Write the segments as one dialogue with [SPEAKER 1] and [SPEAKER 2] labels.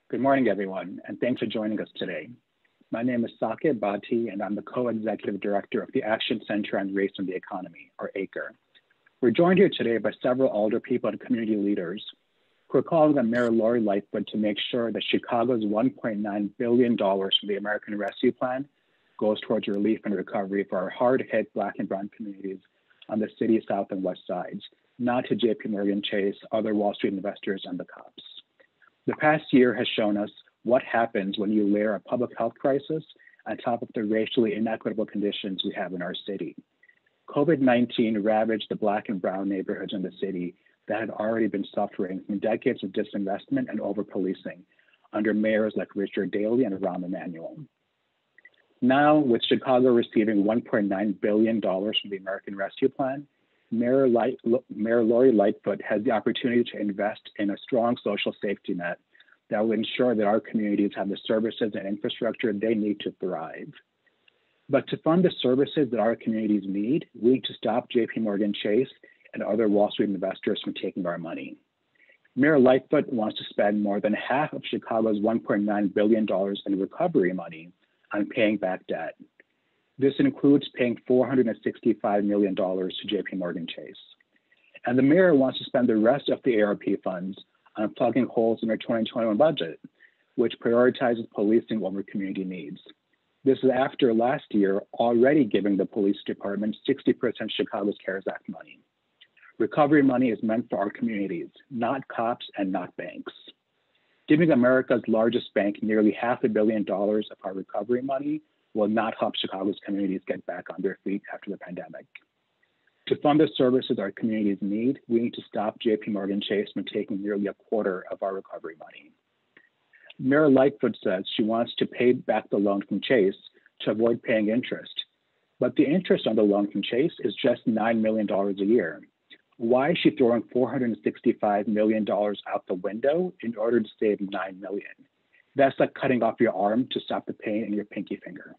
[SPEAKER 1] Good morning, everyone, and thanks for joining us today. My name is Saqib, Bhatti, and I'm the co-executive director of the Action Center on Race and the Economy, or ACRE. We're joined here today by several Alderpeople and community leaders who are calling on Mayor Lori Lightfoot to make sure that Chicago's $1.9 billion from the American Rescue Plan goes towards relief and recovery for our hard-hit Black and Brown communities on the city's south and west sides, not to JP Chase, other Wall Street investors, and the cops. The past year has shown us what happens when you layer a public health crisis on top of the racially inequitable conditions we have in our city. COVID-19 ravaged the Black and Brown neighborhoods in the city that had already been suffering from decades of disinvestment and over-policing under mayors like Richard Daley and Rahm Emanuel. Now, with Chicago receiving $1.9 billion from the American Rescue Plan, Mayor Lori Lightfoot has the opportunity to invest in a strong social safety net that will ensure that our communities have the services and infrastructure they need to thrive. But to fund the services that our communities need, we need to stop JP Chase and other Wall Street investors from taking our money. Mayor Lightfoot wants to spend more than half of Chicago's $1.9 billion in recovery money on paying back debt. This includes paying $465 million to JP Chase. And the mayor wants to spend the rest of the ARP funds on plugging holes in our 2021 budget, which prioritizes policing over community needs. This is after last year already giving the police department 60% of Chicago's CARES Act money. Recovery money is meant for our communities, not cops and not banks. Giving America's largest bank nearly $500 million of our recovery money will not help Chicago's communities get back on their feet after the pandemic. To fund the services our communities need, we need to stop JP Chase from taking nearly a quarter of our recovery money. Mayor Lightfoot says she wants to pay back the loan from Chase to avoid paying interest, but the interest on the loan from Chase is just $9 million a year. Why is she throwing $465 million out the window in order to save $9 million? That's like cutting off your arm to stop the pain in your pinky finger.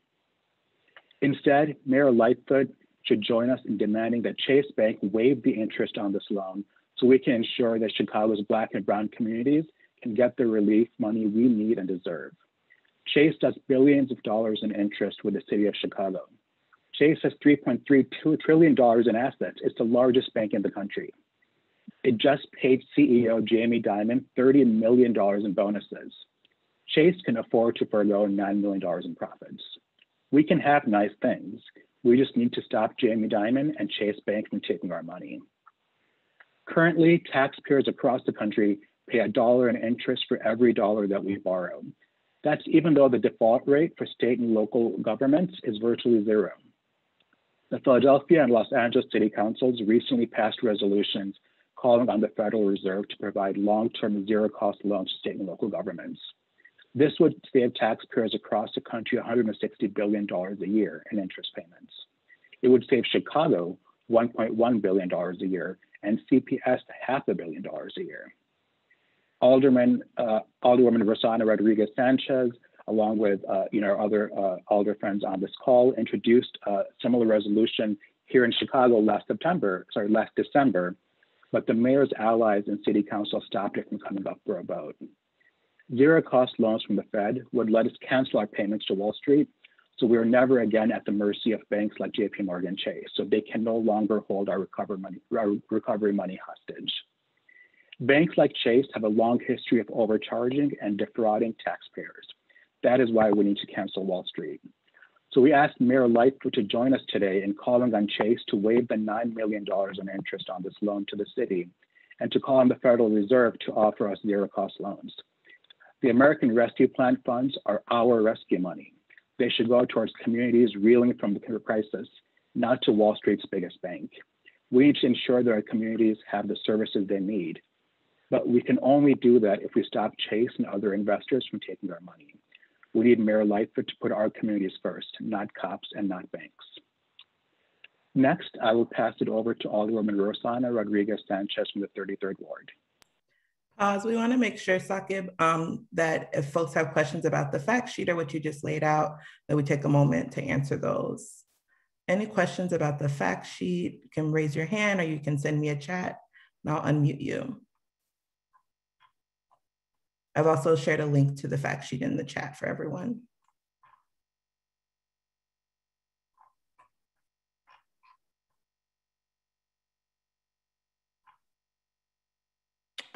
[SPEAKER 1] Instead, Mayor Lightfoot should join us in demanding that Chase Bank waive the interest on this loan so we can ensure that Chicago's Black and Brown communities can get the relief money we need and deserve. Chase does billions of dollars in interest with the city of Chicago. Chase has $3.32 trillion in assets. It's the largest bank in the country. It just paid CEO Jamie Dimon $30 million in bonuses. Chase can afford to forego $9 million in profits. We can have nice things. We just need to stop Jamie Dimon and Chase Bank from taking our money. Currently, taxpayers across the country pay $1 in interest for every dollar that we borrow. That's even though the default rate for state and local governments is virtually zero. The Philadelphia and Los Angeles City Councils recently passed resolutions calling on the Federal Reserve to provide long-term zero-cost loans to state and local governments. This would save taxpayers across the country $160 billion a year in interest payments. It would save Chicago $1.1 billion a year and CPS $500 million a year. Alderwoman Rossana Rodriguez-Sanchez, along with our other Alder friends on this call, introduced a similar resolution here in Chicago last December, but the mayor's allies in city council stopped it from coming up for a vote. Zero-cost loans from the Fed would let us cancel our payments to Wall Street, so we are never again at the mercy of banks like JP Chase, so they can no longer hold our recovery money hostage. Banks like Chase have a long history of overcharging and defrauding taxpayers. That is why we need to cancel Wall Street. So we asked Mayor Lightfoot to join us today in calling on Chase to waive the $9 million in interest on this loan to the city and to call on the Federal Reserve to offer us zero-cost loans. The American Rescue Plan funds are our rescue money. They should go towards communities reeling from the crisis, not to Wall Street's biggest bank. We need to ensure that our communities have the services they need, but we can only do that if we stop Chase and other investors from taking our money. We need Mayor Lightfoot to put our communities first, not cops and not banks. Next, I will pass it over to Alderwoman Rossana Rodriguez-Sanchez from the 33rd Ward.
[SPEAKER 2] We want to make sure, Saqib, that if folks have questions about the fact sheet or what you just laid out, that we take a moment to answer those. Any questions about the fact sheet, you can raise your hand or you can send me a chat and I'll unmute you. I've also shared a link to the fact sheet in the chat for everyone.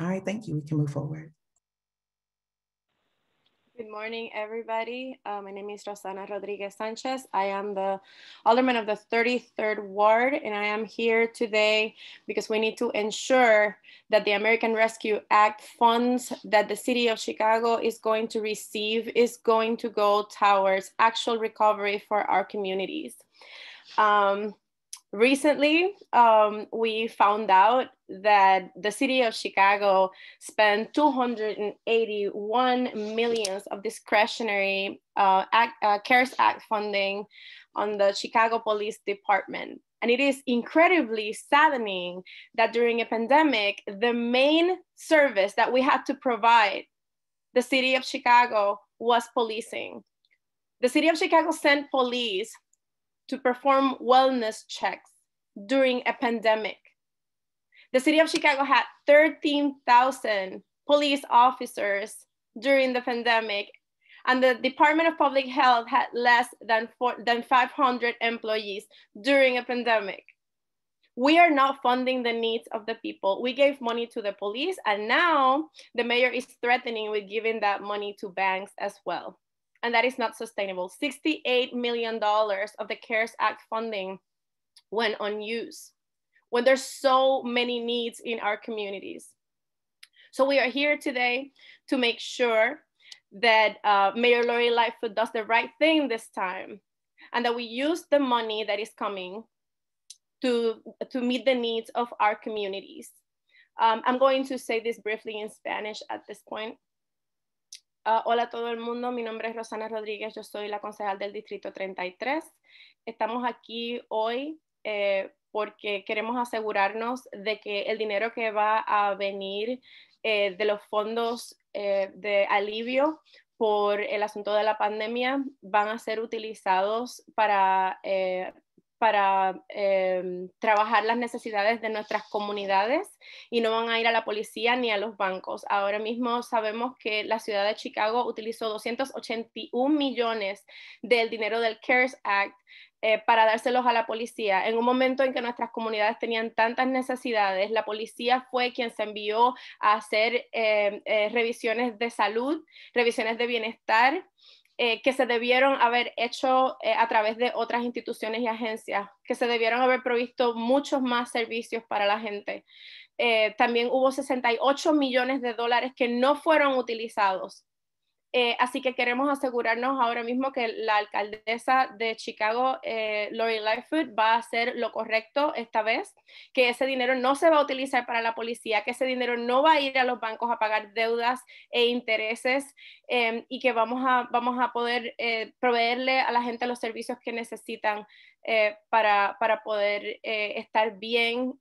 [SPEAKER 2] All right, thank you. We can move forward.
[SPEAKER 3] Good morning, everybody. My name is Rossana Rodriguez-Sanchez. I am the alderman of the 33rd Ward, and I am here today because we need to ensure that the American Rescue Act funds that the city of Chicago is going to receive is going to go towards actual recovery for our communities. Recently, we found out that the city of Chicago spent $281 million of discretionary CARES Act funding on the Chicago Police Department. And it is incredibly saddening that during a pandemic, the main service that we had to provide the city of Chicago was policing. The city of Chicago sent police to perform wellness checks during a pandemic. The city of Chicago had 13,000 police officers during the pandemic, and the Department of Public Health had less than 500 employees during a pandemic. We are not funding the needs of the people. We gave money to the police, and now the mayor is threatening with giving that money to banks as well. And that is not sustainable. $68 million of the CARES Act funding went unused when there's so many needs in our communities. So we are here today to make sure that Mayor Lori Lightfoot does the right thing this time, and that we use the money that is coming to meet the needs of our communities. I'm going to say this briefly in Spanish at this point. Hola a todo el mundo, mi nombre es Rossana Rodríguez, yo soy la concejal del Distrito 33. Estamos aquí hoy porque queremos asegurarnos de que el dinero que va a venir de los fondos de alivio por el asunto de la pandemia van a ser utilizados para trabajar las necesidades de nuestras comunidades y no van a ir a la policía ni a los bancos. Ahora mismo sabemos que la ciudad de Chicago utilizó 281 millones del dinero del CARES Act para dárselos a la policía. En un momento en que nuestras comunidades tenían tantas necesidades, la policía fue quien se envió a hacer revisiones de salud, revisiones de bienestar, que se debieron haber hecho a través de otras instituciones y agencias, que se debieron haber provisto muchos más servicios para la gente. También hubo 68 millones de dólares que no fueron utilizados. Así que queremos asegurarnos ahora mismo que la alcaldesa de Chicago, Lori Lightfoot, va a hacer lo correcto esta vez, que ese dinero no se va a utilizar para la policía, que ese dinero no va a ir a los bancos a pagar deudas e intereses, y que vamos a poder proveerle a la gente los servicios que necesitan para poder estar bien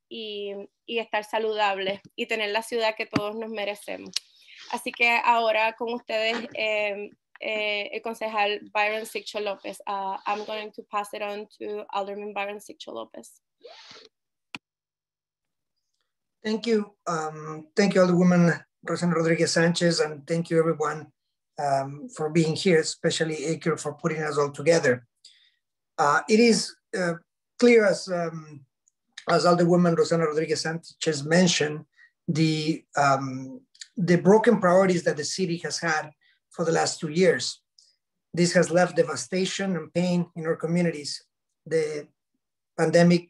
[SPEAKER 3] y estar saludables y tener la ciudad que todos nos merecemos. Así que ahora con ustedes, el concejal Byron Sigcho-Lopez. I'm going to pass it on to Alderman Byron Sigcho-Lopez.
[SPEAKER 4] Thank you. Thank you, Alderwoman Rossana Rodriguez-Sanchez, and thank you everyone for being here, especially ACRE for putting us all together. It is clear as Alderwoman Rossana Rodriguez-Sanchez mentioned, the broken priorities that the city has had for the last 2 years. This has left devastation and pain in our communities. The pandemic,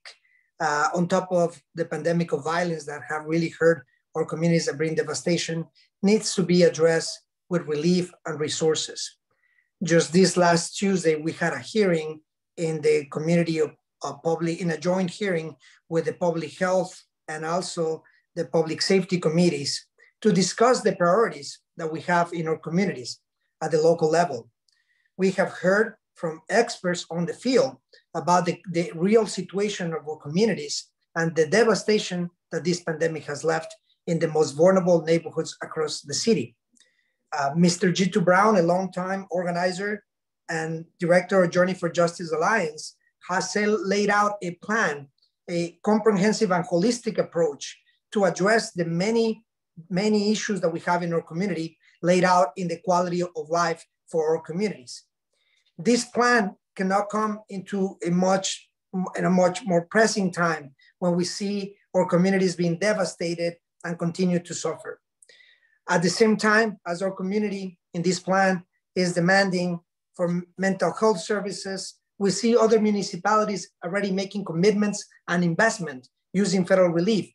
[SPEAKER 4] on top of the pandemic of violence that have really hurt our communities and bring devastation, needs to be addressed with relief and resources. Just this last Tuesday, we had a hearing in the community of public, in a joint hearing with the public health and also the public safety committees to discuss the priorities that we have in our communities at the local level. We have heard from experts on the field about the real situation of our communities and the devastation that this pandemic has left in the most vulnerable neighborhoods across the city. Mr. G2 Brown, a longtime organizer and director of Journey for Justice Alliance, has laid out a plan, a comprehensive and holistic approach to address the many many issues that we have in our community laid out in the quality of life for our communities. This plan cannot come in a much more pressing time when we see our communities being devastated and continue to suffer. At the same time, as our community in this plan is demanding for mental health services, we see other municipalities already making commitments and investment using federal relief.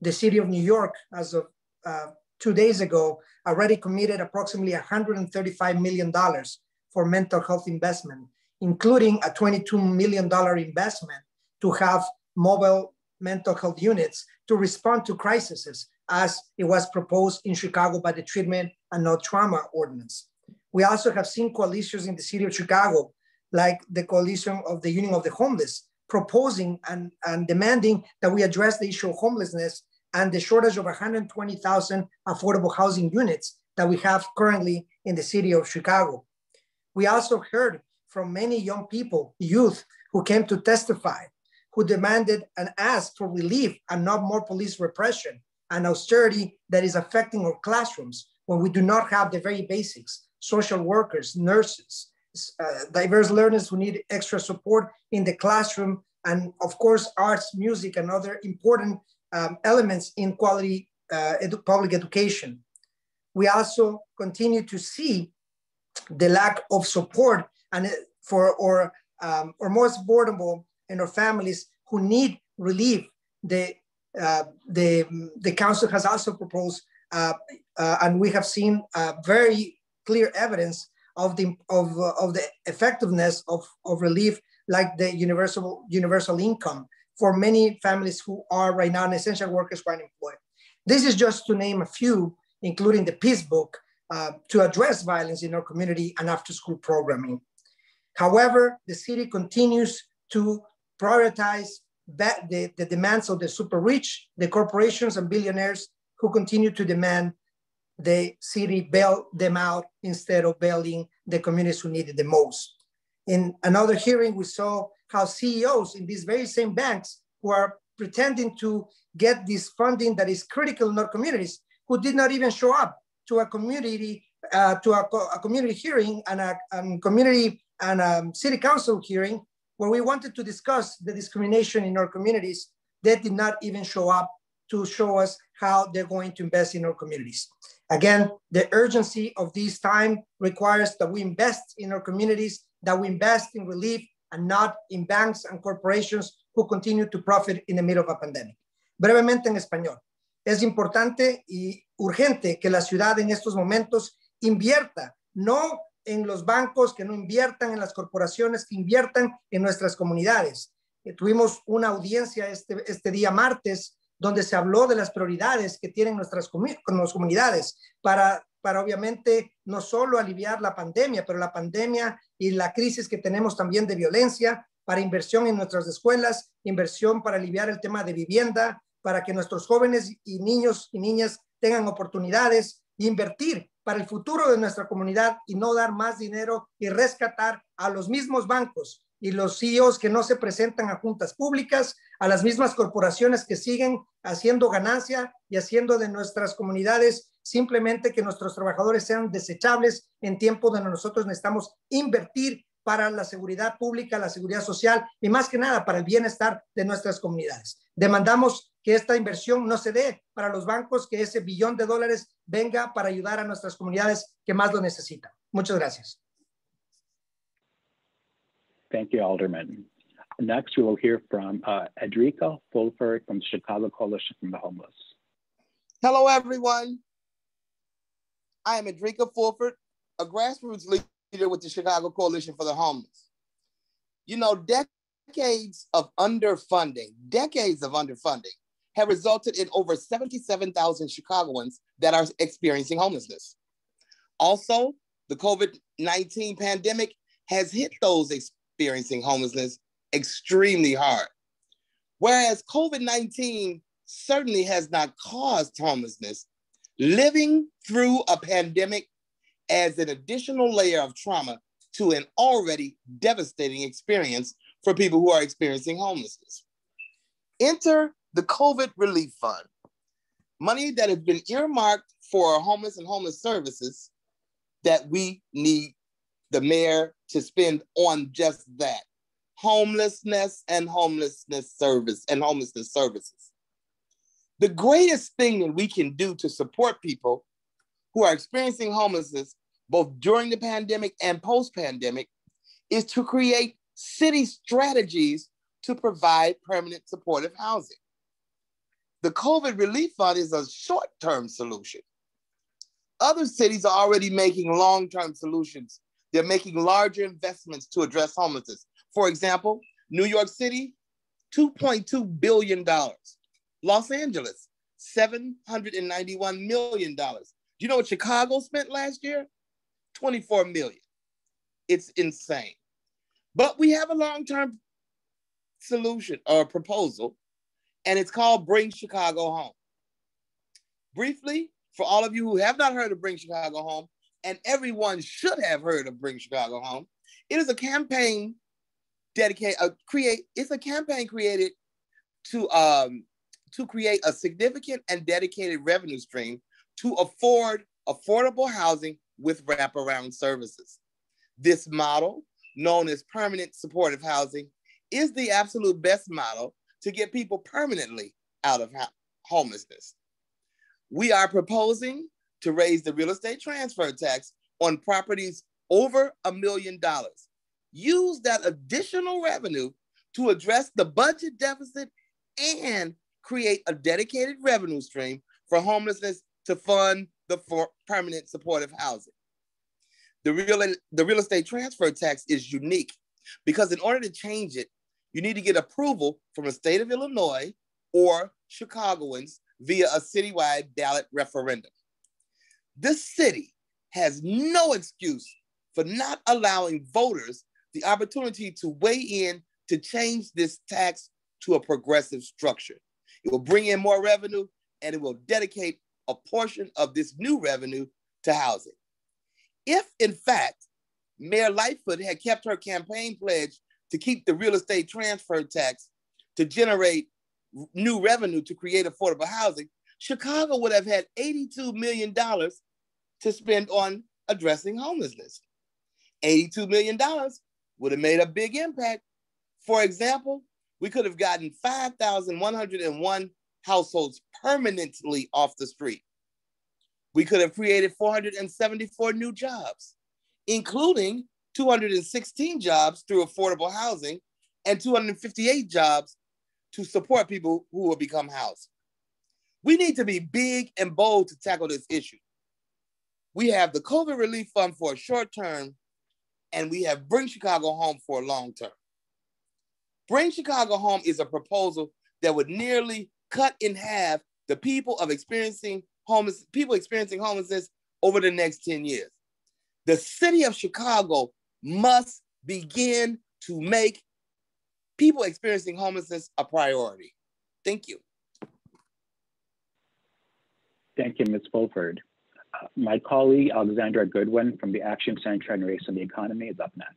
[SPEAKER 4] The city of New York, as of 2 days ago, already committed approximately $135 million for mental health investment, including a $22 million investment to have mobile mental health units to respond to crises, as it was proposed in Chicago by the Treatment and No Trauma Ordinance. We also have seen coalitions in the city of Chicago, like the coalition of the Union of the Homeless, proposing and demanding that we address the issue of homelessness and the shortage of 120,000 affordable housing units that we have currently in the city of Chicago. We also heard from many young people, youth, who came to testify, who demanded and asked for relief and not more police repression and austerity that is affecting our classrooms when we do not have the very basics, social workers, nurses, diverse learners who need extra support in the classroom, and of course, arts, music, and other important elements in quality public education. We also continue to see the lack of support and for our most vulnerable in our families who need relief. The council has also proposed, and we have seen very clear evidence of the effectiveness of relief, like the universal income for many families who are right now essential workers who are unemployed. This is just to name a few, including the Peace Book, to address violence in our community and after-school programming. However, the city continues to prioritize the demands of the super rich, the corporations and billionaires who continue to demand the city bail them out instead of bailing the communities who need it the most. In another hearing, we saw how CEOs in these very same banks who are pretending to get this funding that is critical in our communities, who did not even show up to a community hearing and a community and a city council hearing where we wanted to discuss the discrimination in our communities. They did not even show up to show us how they're going to invest in our communities. Again, the urgency of this time requires that we invest in our communities, that we invest in relief and not in banks and corporations who continue to profit in the middle of a pandemic. Brevemente en español. Es importante y urgente que la ciudad en estos momentos invierta, no en los bancos, que no inviertan en las corporaciones, que inviertan en nuestras comunidades. Tuvimos una audiencia este día martes donde se habló de las prioridades que tienen nuestras comunidades para obviamente no solo aliviar la pandemia, pero la pandemia y la crisis que tenemos también de violencia, para inversión en nuestras escuelas, inversión para aliviar el tema de vivienda, para que nuestros jóvenes y niños y niñas tengan oportunidades, invertir para el futuro de nuestra comunidad y no dar más dinero y rescatar a los mismos bancos y los CEOs que no se presentan a juntas públicas, a las mismas corporaciones que siguen haciendo ganancia y haciendo de nuestras comunidades simplemente que nuestros trabajadores sean desechables en tiempo donde nosotros necesitamos invertir para la seguridad pública, la seguridad social y más que nada para el bienestar de nuestras comunidades. Demandamos que esta inversión no se dé para los bancos, que ese $1 billón venga para ayudar a nuestras comunidades que más lo necesitan. Muchas gracias.
[SPEAKER 1] Thank you, Alderman. Next, we will hear from Erika Fulford from the Chicago Coalition for the Homeless.
[SPEAKER 5] Hello, everyone. I am Erika Fulford, a grassroots leader with the Chicago Coalition for the Homeless. You know, decades of underfunding have resulted in over 77,000 Chicagoans that are experiencing homelessness. Also, the COVID-19 pandemic has hit those experiencing homelessness extremely hard. Whereas COVID-19 certainly has not caused homelessness, living through a pandemic adds an additional layer of trauma to an already devastating experience for people who are experiencing homelessness. Enter the COVID Relief Fund. money that has been earmarked for homeless and homeless services that we need the mayor to spend on just that, homelessness and homelessness services. The greatest thing that we can do to support people who are experiencing homelessness, both during the pandemic and post-pandemic, is to create city strategies to provide permanent supportive housing. The COVID Relief Fund is a short-term solution. Other cities are already making long-term solutions. They're making larger investments to address homelessness. For example, New York City, $2.2 billion. Los Angeles, $791 million. Do you know what Chicago spent last year? $24 million. It's insane. But we have a long-term solution or proposal, and it's called Bring Chicago Home. Briefly, for all of you who have not heard of Bring Chicago Home, and everyone should have heard of Bring Chicago Home, it is a campaign created to create a significant and dedicated revenue stream to afford affordable housing with wraparound services. This model, known as permanent supportive housing, is the absolute best model to get people permanently out of homelessness. We are proposing to raise the real estate transfer tax on properties over $1 million. Use that additional revenue to address the budget deficit and create a dedicated revenue stream for homelessness to fund the permanent supportive housing. The real estate transfer tax is unique because in order to change it, you need to get approval from the state of Illinois or Chicagoans via a citywide ballot referendum. This city has no excuse for not allowing voters the opportunity to weigh in to change this tax to a progressive structure. It will bring in more revenue and it will dedicate a portion of this new revenue to housing. If, in fact, Mayor Lightfoot had kept her campaign pledge to keep the real estate transfer tax to generate new revenue to create affordable housing, Chicago would have had $82 million to spend on addressing homelessness. $82 million would have made a big impact. For example, we could have gotten 5,101 households permanently off the street. We could have created 474 new jobs, including 216 jobs through affordable housing and 258 jobs to support people who will become housed. We need to be big and bold to tackle this issue. We have the COVID Relief Fund for a short term, and we have Bring Chicago Home for a long term. Bring Chicago Home is a proposal that would nearly cut in half the people experiencing homelessness over the next 10 years. The city of Chicago must begin to make people experiencing homelessness a priority. Thank you.
[SPEAKER 1] Thank you, Ms. Fulford. My colleague, Alexandra Goodwin from the Action Center on Race and the Economy is up next.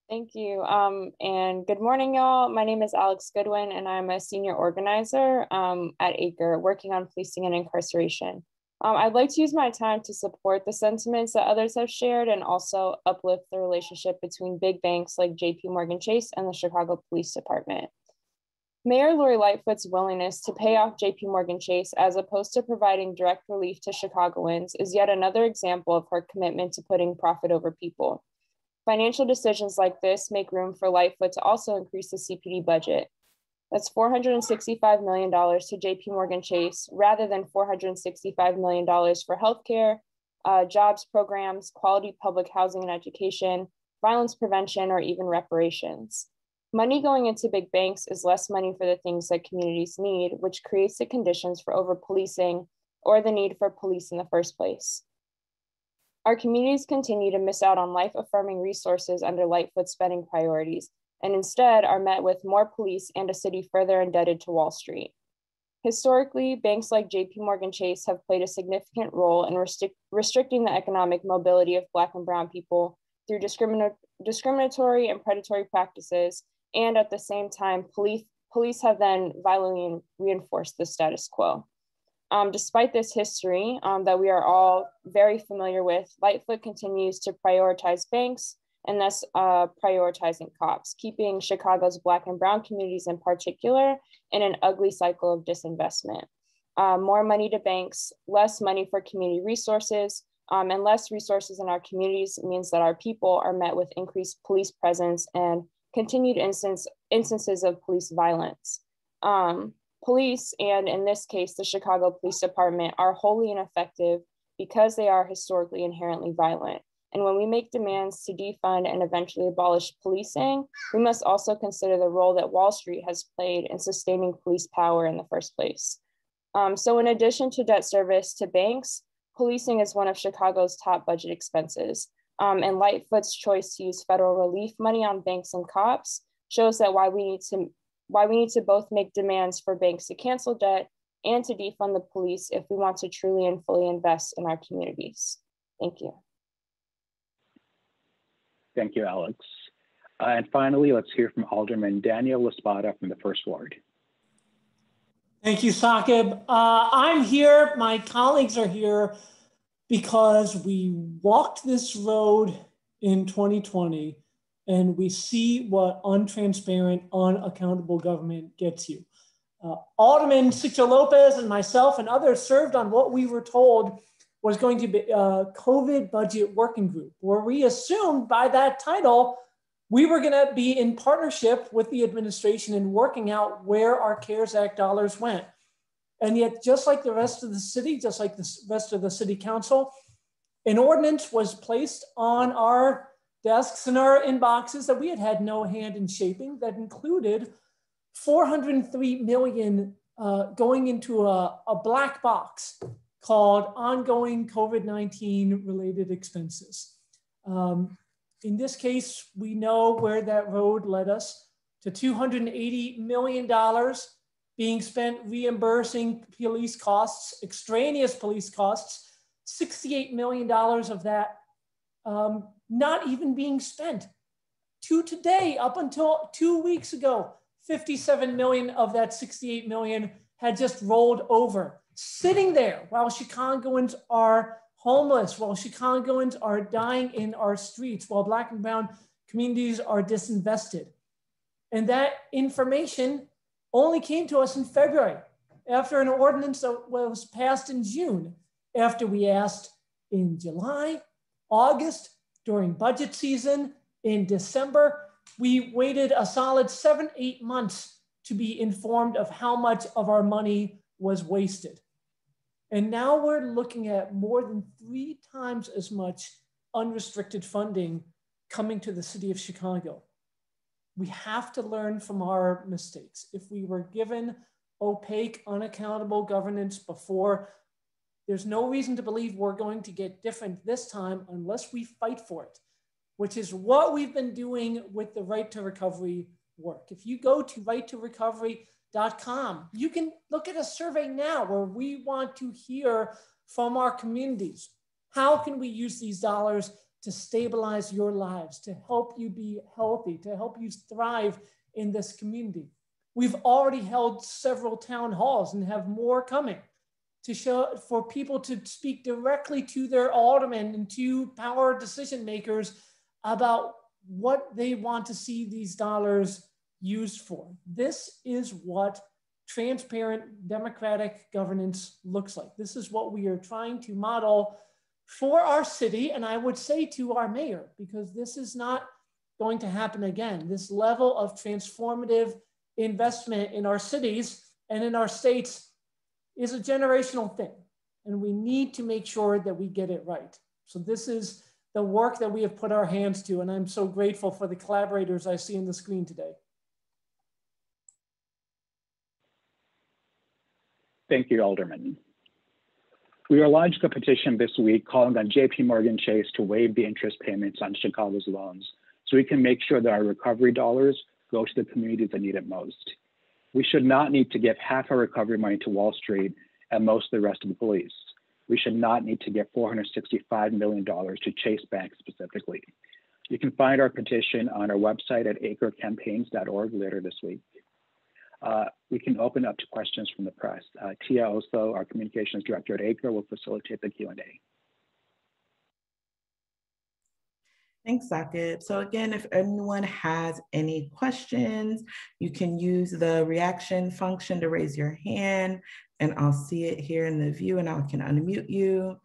[SPEAKER 6] Thank you, and good morning, y'all. My name is Alyx Goodwin, and I'm a senior organizer at ACRE, working on policing and incarceration. I'd like to use my time to support the sentiments that others have shared and also uplift the relationship between big banks like JP Chase and the Chicago Police Department. Mayor Lori Lightfoot's willingness to pay off JP Chase as opposed to providing direct relief to Chicagoans is yet another example of her commitment to putting profit over people. Financial decisions like this make room for Lightfoot to also increase the CPD budget. That's $465 million to JP Chase rather than $465 million for healthcare, jobs programs, quality public housing and education, violence prevention, or even reparations. Money going into big banks is less money for the things that communities need, which creates the conditions for over-policing or the need for police in the first place. Our communities continue to miss out on life-affirming resources under Lightfoot's spending priorities, and instead are met with more police and a city further indebted to Wall Street. Historically, banks like JP Chase have played a significant role in restricting the economic mobility of Black and Brown people through discriminatory and predatory practices, and at the same time, police have then violently reinforced the status quo. Despite this history that we are all very familiar with, Lightfoot continues to prioritize banks and thus prioritizing cops, keeping Chicago's Black and brown communities in particular in an ugly cycle of disinvestment. More money to banks, less money for community resources, and less resources in our communities means that our people are met with increased police presence and continued instances of police violence. Police, and in this case, the Chicago Police Department, are wholly ineffective because they are historically inherently violent. And when we make demands to defund and eventually abolish policing, we must also consider the role that Wall Street has played in sustaining police power in the first place. So in addition to debt service to banks, policing is one of Chicago's top budget expenses. And Lightfoot's choice to use federal relief money on banks and cops shows that why we need to both make demands for banks to cancel debt and to defund the police if we want to truly and fully invest in our communities. Thank you.
[SPEAKER 1] Thank you, Alyx. And finally, let's hear from Alderman Daniel Laspada from the First Ward.
[SPEAKER 7] Thank you, Saqib. I'm here, my colleagues are here because we walked this road in 2020 and we see what untransparent, unaccountable government gets you. Alderman Sigcho-Lopez and myself and others served on what we were told was going to be a COVID budget working group, where we assumed by that title, we were gonna be in partnership with the administration in working out where our CARES Act dollars went. And yet, just like the rest of the city, just like the rest of the city council, an ordinance was placed on our desks and our inboxes that we had had no hand in shaping that included $403 million going into a black box called ongoing COVID-19 related expenses. In this case, we know where that road led us to $280 million being spent reimbursing police costs, extraneous police costs, $68 million of that not even being spent. To today, up until 2 weeks ago, 57 million of that 68 million had just rolled over, sitting there while Chicagoans are homeless, while Chicagoans are dying in our streets, while Black and brown communities are disinvested. And that information only came to us in February, after an ordinance that was passed in June, after we asked in July, August, during budget season, in December. We waited a solid 7-8 months to be informed of how much of our money was wasted. And now we're looking at more than 3 times as much unrestricted funding coming to the city of Chicago. We have to learn from our mistakes. If we were given opaque, unaccountable governance before, there's no reason to believe we're going to get different this time unless we fight for it, which is what we've been doing with the Right to Recovery work. If you go to righttorecovery.com, you can look at a survey now where we want to hear from our communities. How can we use these dollars to stabilize your lives, to help you be healthy, to help you thrive in this community? We've already held several town halls and have more coming to show for people to speak directly to their aldermen and to power decision makers about what they want to see these dollars used for. This is what transparent democratic governance looks like. This is what we are trying to model for our city, and I would say to our mayor, because this is not going to happen again. This level of transformative investment in our cities and in our states is a generational thing, and we need to make sure that we get it right. So this is the work that we have put our hands to, and I'm so grateful for the collaborators I see on the screen today.
[SPEAKER 1] Thank you, Alderman. We are launching a petition this week calling on JPMorgan Chase to waive the interest payments on Chicago's loans so we can make sure that our recovery dollars go to the communities that need it most. We should not need to give half our recovery money to Wall Street and most of the rest of the police. We should not need to give $465 million to Chase Bank specifically. You can find our petition on our website at acrecampaigns.org later this week. we can open up to questions from the press. Tia Oso, our communications director at ACRE, will facilitate the Q&A.
[SPEAKER 2] Thanks, Saqib. So again, if anyone has any questions, you can use the reaction function to raise your hand, and I'll see it here in the view and I can unmute you.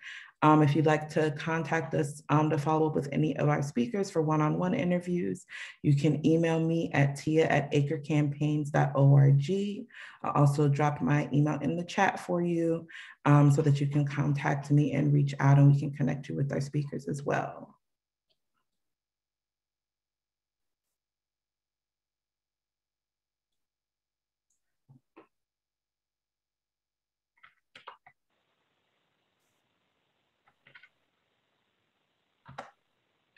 [SPEAKER 2] If you'd like to contact us to follow up with any of our speakers for one-on-one interviews, you can email me at tia@acrecampaigns.org. I'll also drop my email in the chat for you so that you can contact me and reach out, and we can connect you with our speakers as well.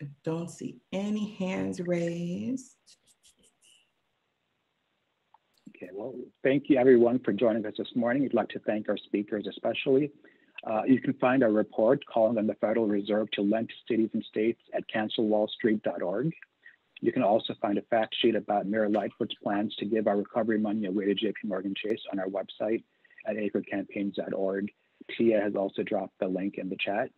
[SPEAKER 2] I don't see any hands raised.
[SPEAKER 1] Okay, well, thank you everyone for joining us this morning. We'd like to thank our speakers especially. You can find our report calling on the Federal Reserve to lend to cities and states at cancelwallstreet.org. You can also find a fact sheet about Mayor Lightfoot's plans to give our recovery money away to JP Morgan Chase on our website at acrecampaigns.org. Tia has also dropped the link in the chat.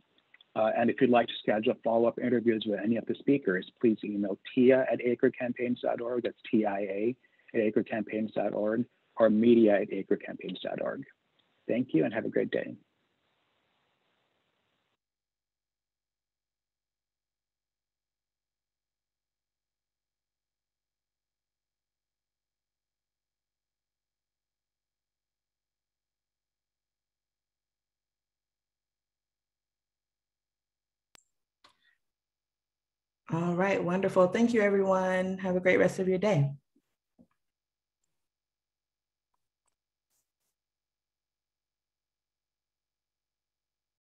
[SPEAKER 1] And if you'd like to schedule follow-up interviews with any of the speakers, please email tia@acrecampaigns.org, that's TIA@acrecampaigns.org, or media@acrecampaigns.org. Thank you and have a great day.
[SPEAKER 2] All right, wonderful. Thank you, everyone. Have a great rest of your day.